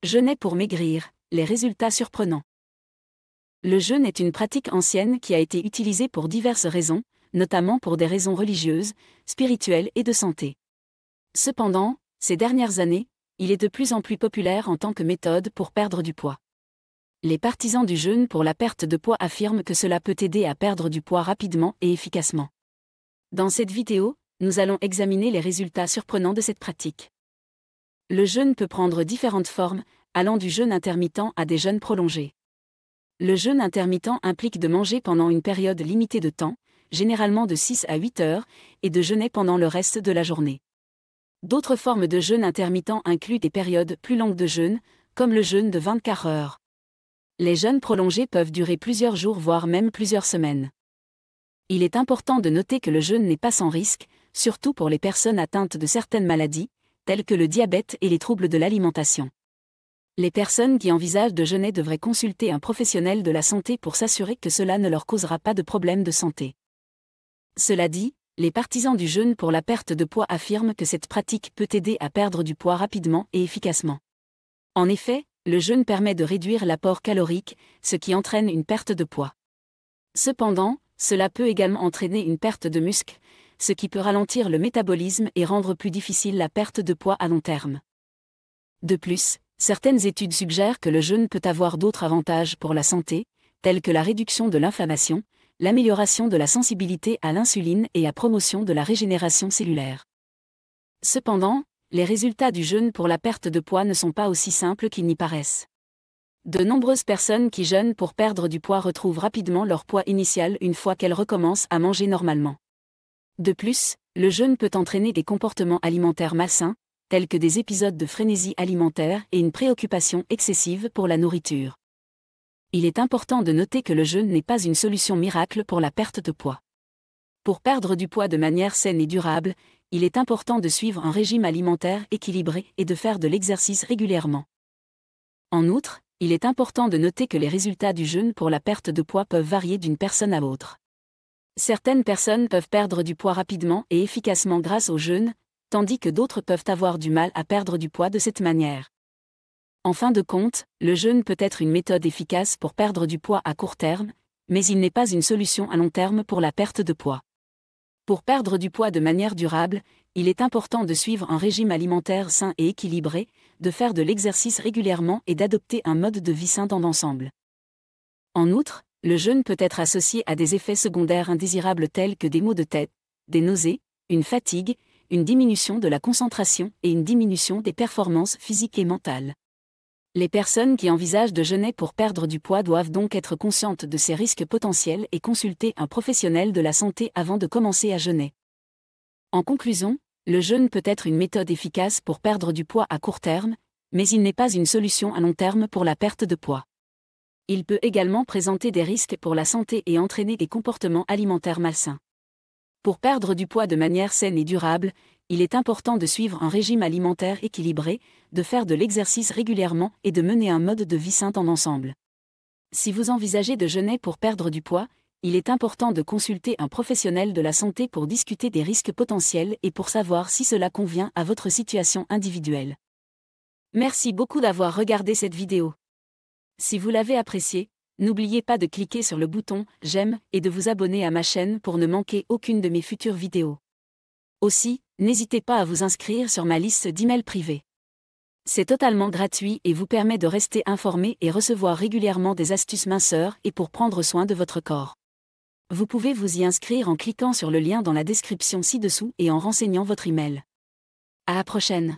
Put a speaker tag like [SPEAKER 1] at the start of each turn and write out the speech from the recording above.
[SPEAKER 1] Jeûner pour maigrir, les résultats surprenants. Le jeûne est une pratique ancienne qui a été utilisée pour diverses raisons, notamment pour des raisons religieuses, spirituelles et de santé. Cependant, ces dernières années, il est de plus en plus populaire en tant que méthode pour perdre du poids. Les partisans du jeûne pour la perte de poids affirment que cela peut aider à perdre du poids rapidement et efficacement. Dans cette vidéo, nous allons examiner les résultats surprenants de cette pratique. Le jeûne peut prendre différentes formes, allant du jeûne intermittent à des jeûnes prolongés. Le jeûne intermittent implique de manger pendant une période limitée de temps, généralement de 6 à 8 heures, et de jeûner pendant le reste de la journée. D'autres formes de jeûne intermittent incluent des périodes plus longues de jeûne, comme le jeûne de 24 heures. Les jeûnes prolongés peuvent durer plusieurs jours voire même plusieurs semaines. Il est important de noter que le jeûne n'est pas sans risque, surtout pour les personnes atteintes de certaines maladies, telles que le diabète et les troubles de l'alimentation. Les personnes qui envisagent de jeûner devraient consulter un professionnel de la santé pour s'assurer que cela ne leur causera pas de problèmes de santé. Cela dit, les partisans du jeûne pour la perte de poids affirment que cette pratique peut aider à perdre du poids rapidement et efficacement. En effet, le jeûne permet de réduire l'apport calorique, ce qui entraîne une perte de poids. Cependant, cela peut également entraîner une perte de muscle, ce qui peut ralentir le métabolisme et rendre plus difficile la perte de poids à long terme. De plus, certaines études suggèrent que le jeûne peut avoir d'autres avantages pour la santé, tels que la réduction de l'inflammation, l'amélioration de la sensibilité à l'insuline et la promotion de la régénération cellulaire. Cependant, les résultats du jeûne pour la perte de poids ne sont pas aussi simples qu'ils n'y paraissent. De nombreuses personnes qui jeûnent pour perdre du poids retrouvent rapidement leur poids initial une fois qu'elles recommencent à manger normalement. De plus, le jeûne peut entraîner des comportements alimentaires malsains, tels que des épisodes de frénésie alimentaire et une préoccupation excessive pour la nourriture. Il est important de noter que le jeûne n'est pas une solution miracle pour la perte de poids. Pour perdre du poids de manière saine et durable, il est important de suivre un régime alimentaire équilibré et de faire de l'exercice régulièrement. En outre, il est important de noter que les résultats du jeûne pour la perte de poids peuvent varier d'une personne à l'autre. Certaines personnes peuvent perdre du poids rapidement et efficacement grâce au jeûne, tandis que d'autres peuvent avoir du mal à perdre du poids de cette manière. En fin de compte, le jeûne peut être une méthode efficace pour perdre du poids à court terme, mais il n'est pas une solution à long terme pour la perte de poids. Pour perdre du poids de manière durable, il est important de suivre un régime alimentaire sain et équilibré, de faire de l'exercice régulièrement et d'adopter un mode de vie sain dans l'ensemble. En outre, le jeûne peut être associé à des effets secondaires indésirables tels que des maux de tête, des nausées, une fatigue, une diminution de la concentration et une diminution des performances physiques et mentales. Les personnes qui envisagent de jeûner pour perdre du poids doivent donc être conscientes de ces risques potentiels et consulter un professionnel de la santé avant de commencer à jeûner. En conclusion, le jeûne peut être une méthode efficace pour perdre du poids à court terme, mais il n'est pas une solution à long terme pour la perte de poids. Il peut également présenter des risques pour la santé et entraîner des comportements alimentaires malsains. Pour perdre du poids de manière saine et durable, il est important de suivre un régime alimentaire équilibré, de faire de l'exercice régulièrement et de mener un mode de vie sain dans l'ensemble. Si vous envisagez de jeûner pour perdre du poids, il est important de consulter un professionnel de la santé pour discuter des risques potentiels et pour savoir si cela convient à votre situation individuelle. Merci beaucoup d'avoir regardé cette vidéo. Si vous l'avez appréciée, n'oubliez pas de cliquer sur le bouton « J'aime » et de vous abonner à ma chaîne pour ne manquer aucune de mes futures vidéos. Aussi, n'hésitez pas à vous inscrire sur ma liste d'emails privés. C'est totalement gratuit et vous permet de rester informé et recevoir régulièrement des astuces minceurs et pour prendre soin de votre corps. Vous pouvez vous y inscrire en cliquant sur le lien dans la description ci-dessous et en renseignant votre email. À la prochaine.